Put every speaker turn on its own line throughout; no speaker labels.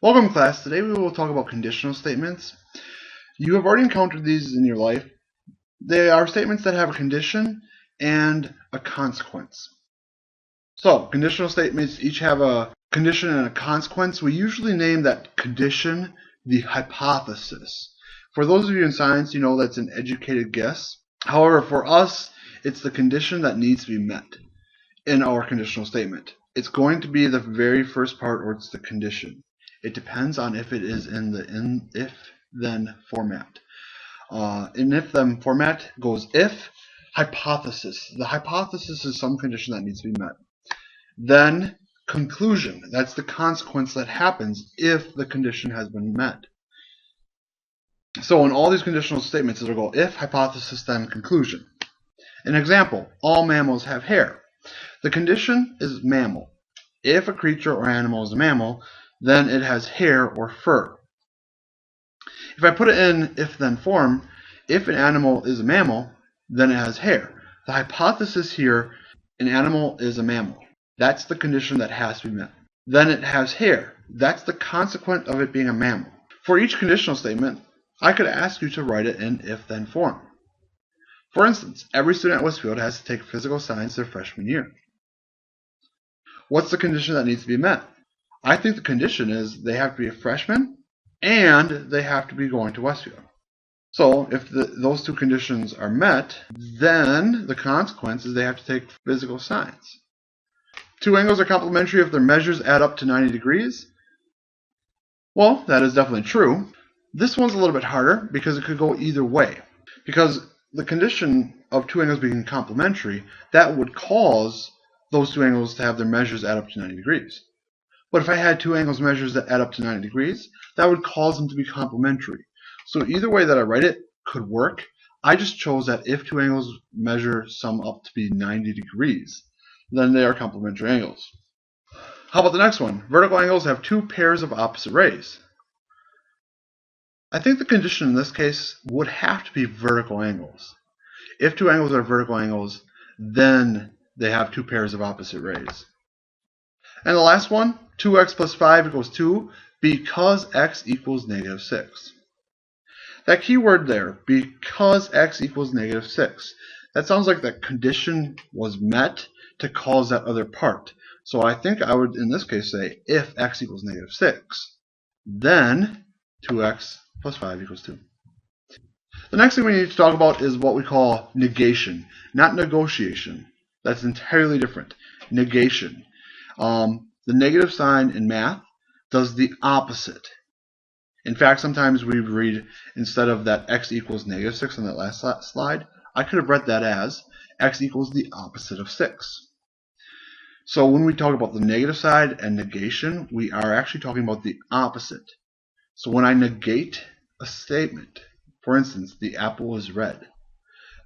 Welcome class. Today we will talk about conditional statements. You have already encountered these in your life. They are statements that have a condition and a consequence. So, conditional statements each have a condition and a consequence. We usually name that condition the hypothesis. For those of you in science, you know that's an educated guess. However, for us, it's the condition that needs to be met in our conditional statement. It's going to be the very first part, or it's the condition. It depends on if it is in the if-then format. In if-then format goes if, hypothesis. The hypothesis is some condition that needs to be met. Then conclusion. That's the consequence that happens if the condition has been met. So in all these conditional statements, it'll go if, hypothesis, then conclusion. An example, all mammals have hair. The condition is mammal. If a creature or animal is a mammal, then it has hair or fur. If I put it in if-then form, if an animal is a mammal, then it has hair. The hypothesis here, an animal is a mammal. That's the condition that has to be met. Then it has hair. That's the consequence of it being a mammal. For each conditional statement, I could ask you to write it in if-then form. For instance, every student at Westfield has to take physical science their freshman year. What's the condition that needs to be met? I think the condition is they have to be a freshman and they have to be going to Westfield. So if those two conditions are met, then the consequence is they have to take physical science. Two angles are complementary if their measures add up to 90 degrees. Well, that is definitely true. This one's a little bit harder because it could go either way. Because the condition of two angles being complementary, that would cause those two angles to have their measures add up to 90 degrees. But if I had two angles measures that add up to 90 degrees, that would cause them to be complementary. So either way that I write it could work. I just chose that if two angles measure sum up to be 90 degrees, then they are complementary angles. How about the next one? Vertical angles have two pairs of opposite rays. I think the condition in this case would have to be vertical angles. If two angles are vertical angles, then they have two pairs of opposite rays. And the last one, 2x plus 5 equals 2 because x equals negative 6. That key word there, because x equals negative 6, that sounds like that condition was met to cause that other part. So I think I would, in this case, say if x equals negative 6, then 2x plus 5 equals 2. The next thing we need to talk about is what we call negation, not negotiation. That's entirely different. Negation. The negative sign in math does the opposite. In fact, sometimes we read, instead of that x equals negative 6 on that last slide, I could have read that as x equals the opposite of 6. So when we talk about the negative side and negation, we are actually talking about the opposite. So when I negate a statement, for instance, the apple is red,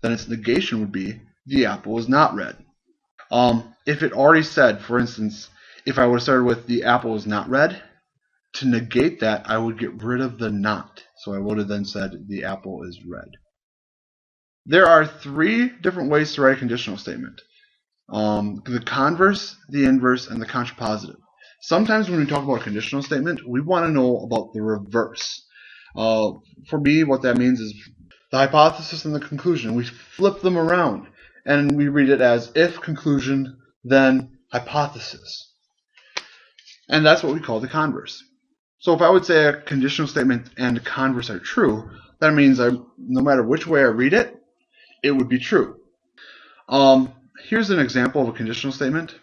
then its negation would be the apple is not red. If it already said, for instance, if I would have started with the apple is not red, to negate that, I would get rid of the not. So I would have then said the apple is red. There are three different ways to write a conditional statement. The converse, the inverse, and the contrapositive. Sometimes when we talk about a conditional statement, we want to know about the reverse. For me, what that means is the hypothesis and the conclusion. We flip them around and we read it as if conclusion, then hypothesis. And that's what we call the converse. So if I would say a conditional statement and the converse are true, that means no matter which way I read it, it would be true. Here's an example of a conditional statement.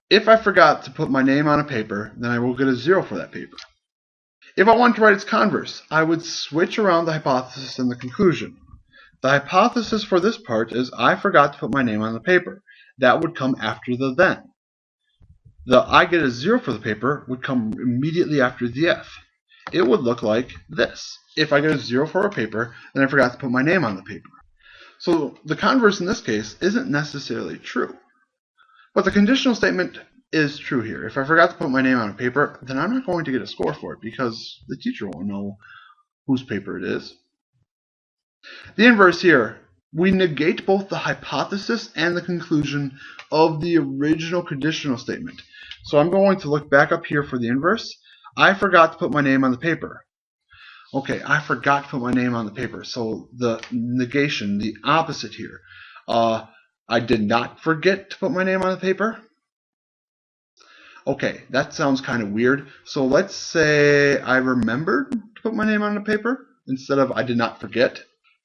If I forgot to put my name on a paper, then I will get a 0 for that paper. If I wanted to write its converse, I would switch around the hypothesis and the conclusion. The hypothesis for this part is I forgot to put my name on the paper. That would come after the then. The I get a 0 for the paper would come immediately after the if. It would look like this. If I get a 0 for a paper, then I forgot to put my name on the paper. So the converse in this case isn't necessarily true. But the conditional statement is true here. If I forgot to put my name on a paper, then I'm not going to get a score for it because the teacher won't know whose paper it is. The inverse here, we negate both the hypothesis and the conclusion of the original conditional statement. So I'm going to look back up here for the inverse. I forgot to put my name on the paper. Okay, I forgot to put my name on the paper. So the negation, the opposite here. I did not forget to put my name on the paper. Okay, that sounds kind of weird. So let's say I remembered to put my name on the paper instead of I did not forget.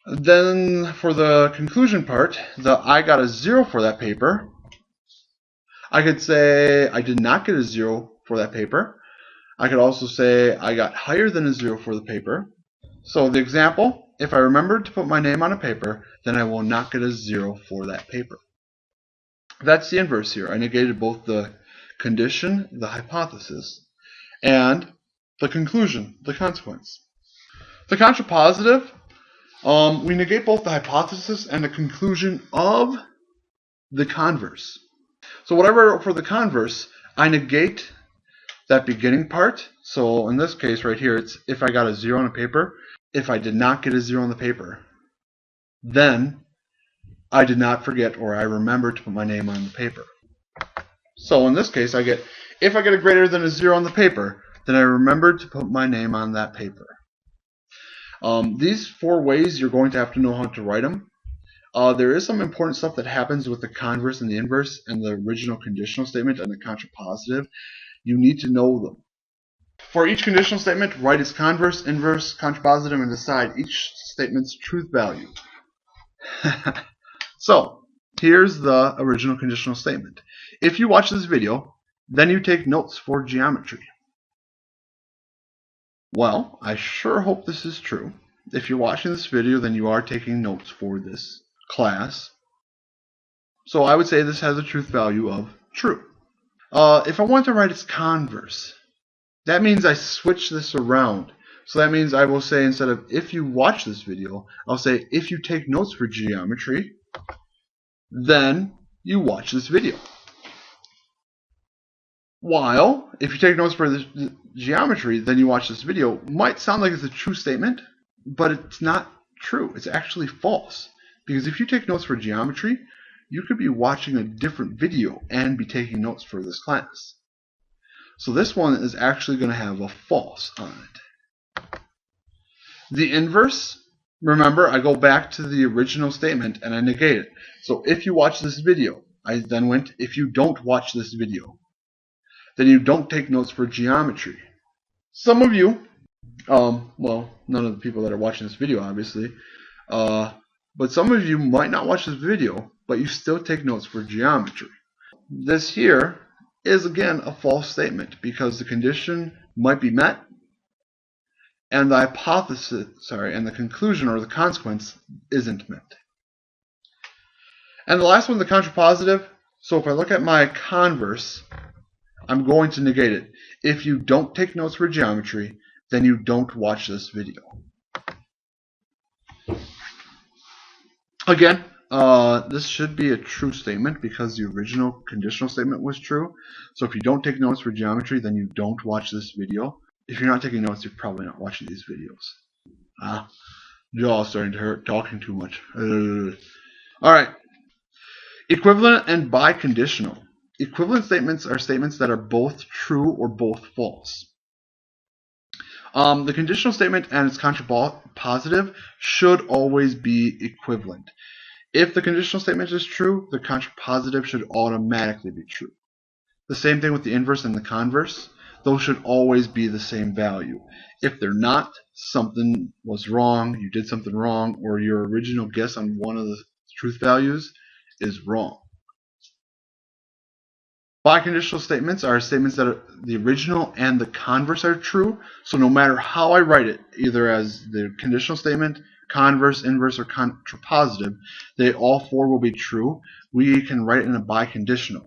Then for the conclusion part, I got a 0 for that paper. I could say I did not get a 0 for that paper. I could also say I got higher than a 0 for the paper. So the example, if I remembered to put my name on a paper, then I will not get a 0 for that paper. That's the inverse here. I negated both the condition, the hypothesis, and the conclusion, the consequence. The contrapositive, we negate both the hypothesis and the conclusion of the converse. So whatever for the converse, I negate that beginning part. So in this case right here, it's if I got a 0 on a paper. If I did not get a 0 on the paper, then I did not forget or I remembered to put my name on the paper. So in this case, if I get a greater than a 0 on the paper, then I remembered to put my name on that paper. These 4 ways, you're going to have to know how to write them. There is some important stuff that happens with the converse and the inverse and the original conditional statement and the contrapositive. You need to know them. For each conditional statement, write its converse, inverse, contrapositive, and decide each statement's truth value. So, here's the original conditional statement. If you watch this video, then you take notes for geometry. Well, I sure hope this is true. If you're watching this video, then you are taking notes for this class. So I would say this has a truth value of true. If I want to write its converse, that means I switch this around. So that means I will say, instead of if you watch this video, I'll say if you take notes for geometry, then you watch this video. While if you take notes for the geometry, then you watch this video, might sound like it's a true statement, but it's not true. It's actually false. Because if you take notes for geometry, you could be watching a different video and be taking notes for this class. So this one is actually going to have a false on it. The inverse, remember, I go back to the original statement and I negate it. So if you watch this video, I then went, if you don't watch this video, then you don't take notes for geometry. Some of you, well, none of the people that are watching this video, obviously, but some of you might not watch this video, but you still take notes for geometry. This here is, again, a false statement because the condition might be met and the and the conclusion or the consequence isn't met. And the last one, the contrapositive. So if I look at my converse, I'm going to negate it. If you don't take notes for geometry, then you don't watch this video. Again, this should be a true statement because the original conditional statement was true. So if you don't take notes for geometry, then you don't watch this video. If you're not taking notes, you're probably not watching these videos. You're all starting to hurt, talking too much. Alright. Equivalent and biconditional. Equivalent statements are statements that are both true or both false. The conditional statement and its contrapositive should always be equivalent. If the conditional statement is true, the contrapositive should automatically be true. The same thing with the inverse and the converse. Those should always be the same value. If they're not, something was wrong, you did something wrong, or your original guess on one of the truth values is wrong. Biconditional statements are statements that are the original and the converse are true. So no matter how I write it, either as the conditional statement, converse, inverse, or contrapositive, they all 4 will be true. We can write it in a biconditional,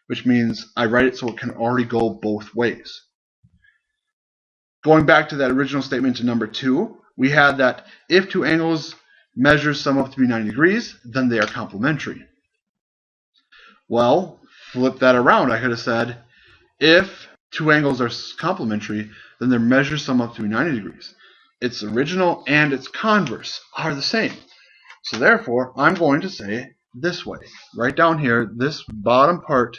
which means I write it so it can already go both ways. Going back to that original statement to number 2, we had that if 2 angles measure sum up to be 90 degrees, then they are complementary. Well, flip that around. I could have said if 2 angles are complementary, then their measures sum up to be 90 degrees. Its original and its converse are the same. So therefore, I'm going to say this way. Right down here, this bottom part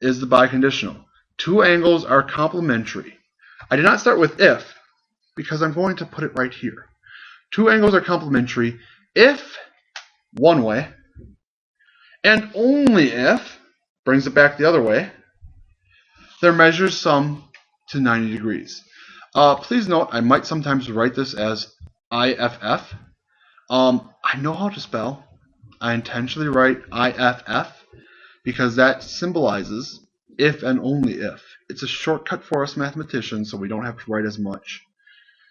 is the biconditional. 2 angles are complementary. I did not start with if because I'm going to put it right here. Two angles are complementary if one way, and only if, brings it back the other way, their measures sum to 90 degrees. Please note, I might sometimes write this as IFF. I know how to spell. I intentionally write IFF because that symbolizes if and only if. It's a shortcut for us mathematicians, so we don't have to write as much.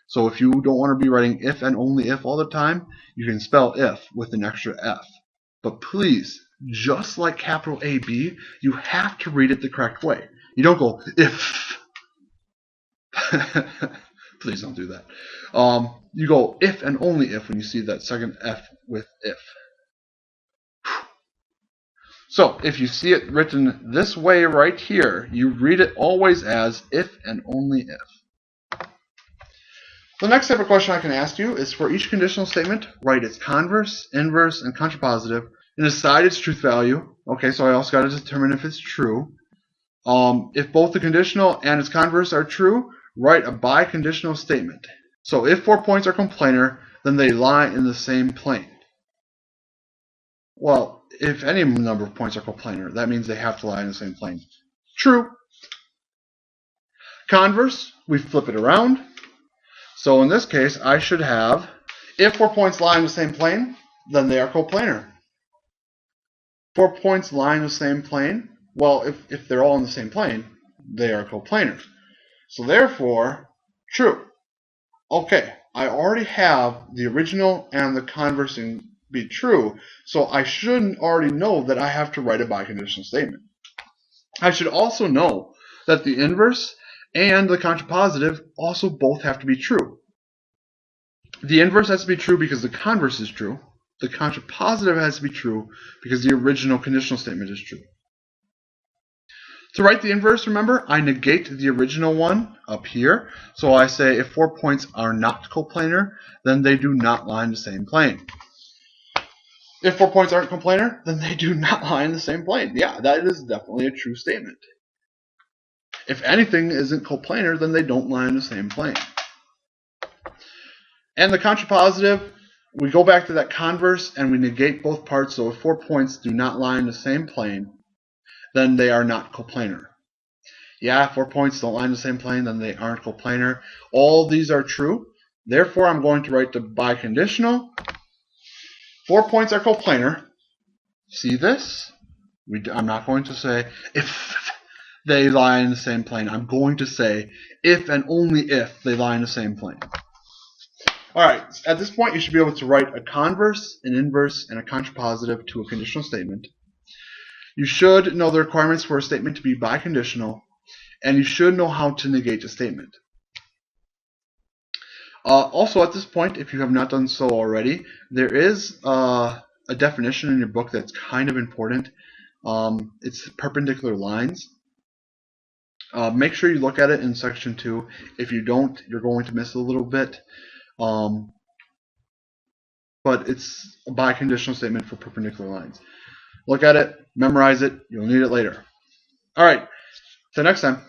So if you don't want to be writing if and only if all the time, you can spell if with an extra F. But please, just like capital AB, you have to read it the correct way. You don't go if. Please don't do that. You go if and only if when you see that second F with if. So if you see it written this way right here, you read it always as if and only if. The next type of question I can ask you is for each conditional statement, write its converse, inverse, and contrapositive, and decide its truth value. Okay, so I also got to determine if it's true. If both the conditional and its converse are true, write a biconditional statement. So if 4 points are coplanar, then they lie in the same plane. Well, if any number of points are coplanar, that means they have to lie in the same plane. True. Converse, we flip it around. So in this case, I should have, if 4 points lie in the same plane, then they are coplanar. 4 points lie in the same plane. Well, if they're all in the same plane, they are coplanar. So therefore, true. Okay, I already have the original and the converse be true, so I should already know that I have to write a biconditional statement. I should also know that the inverse and the contrapositive also both have to be true. The inverse has to be true because the converse is true. The contrapositive has to be true because the original conditional statement is true. To write the inverse, remember, I negate the original one up here. So I say if 4 points are not coplanar, then they do not lie in the same plane. If 4 points aren't coplanar, then they do not lie in the same plane. Yeah, that is definitely a true statement. If anything isn't coplanar, then they don't lie in the same plane. And the contrapositive, we go back to that converse and we negate both parts. So if 4 points do not lie in the same plane, then they are not coplanar. Yeah, if 4 points don't lie in the same plane, then they aren't coplanar. All these are true. Therefore, I'm going to write the biconditional. 4 points are coplanar. See this? I'm not going to say if they lie in the same plane. I'm going to say if and only if they lie in the same plane. Alright, at this point you should be able to write a converse, an inverse, and a contrapositive to a conditional statement. You should know the requirements for a statement to be biconditional, and you should know how to negate a statement. Also, at this point, if you have not done so already, there is a definition in your book that's kind of important. It's perpendicular lines. Make sure you look at it in section 2. If you don't, you're going to miss a little bit. But it's a biconditional statement for perpendicular lines. Look at it, memorize it, you'll need it later. Alright, till next time.